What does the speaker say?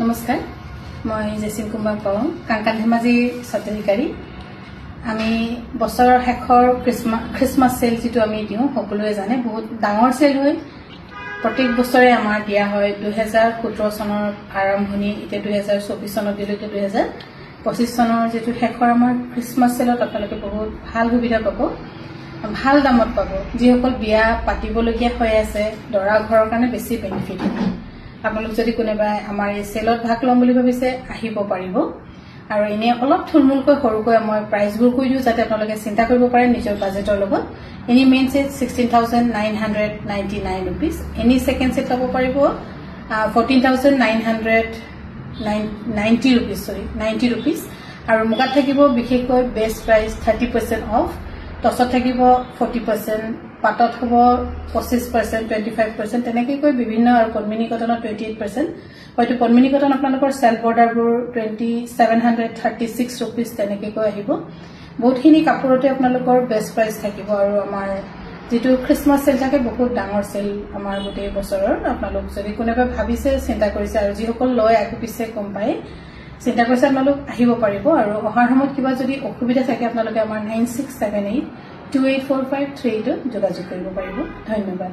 নমস্কাৰ মই জেচিন কুমাৰ পাওঁ কাংকান ধেমাজি সত্যাধিকাৰী আমি বছৰৰ শেষৰ খ্ৰীষ্টমাছ সেল যেটো আমি দিও সকলোৱে জানে বহুত ডাঙৰ সেল হয় প্ৰত্যেক বছৰে আমাৰ দিয়া হয় 2017 চনৰ আৰম্ভণি এতিয়া 2024 চনত দিলৈকে 2025 চনৰ যেটো শেষৰ আমাৰ খ্ৰীষ্টমাছ সেলত আপোনালোকে বহুত ভাল সুবিধা পাব ভাল দামত পাব যিসকল বিয়া পাতিবলগীয়া হৈ আছে দৰা ঘৰৰ কাৰণে বেছি বেনিফিট আপোনালোক যদি কোনোবা আমাৰ এই সেলত ভাগ লম বুলি ভাবিছে আহিব পাৰিব আৰু এনে অলপ থুলমুলকৈ সৰুকৈ মই প্ৰাইচবোৰ কৈ দিও যাতে আপোনালোকে চিন্তা কৰিব পাৰে নিজৰ বাজেটৰ লগত any main set 16999 rupees any second set পাব পাৰিব 14990 rupees 90 rupees আৰু মুগাত থাকিব বিশেষকৈ বেষ্ট প্ৰাইস 30% অফ টছত থাকিব 40% পাটত হ'ব 25% 25% তেনেকৈ কৈ বিভিন্ন আৰু পদ্মিনী কটনত 28% হয়তো পদ্মিনী কটন আপোনালোকৰ সেলফ বৰ্ডাৰবোৰ 2736 rupees তেনেকৈ কৈ আহিব বহুতখিনি কাপোৰতে আপোনালোকৰ বেষ্ট প্ৰাইস থাকিব আৰু আমাৰ যেটো খ্ৰীষ্টমাছ সেল থাকে বহুত ডাঙৰ সেল আমাৰ গোটেই বছৰৰ আপোনালোক যদি কোনোবা ভাবিছে চিন্তা কৰিছে আৰু যিসকল লয় আগপিছে কম পায় চিন্তা কৰিছে আপোনালোক আহিব পাৰিব আৰু অহাৰ সময়ত কিবা যদি অসুবিধা থাকে আপোনালোকে আমাৰ 9678284532 যোগাযোগ কৰিব পাৰিব ধন্যবাদ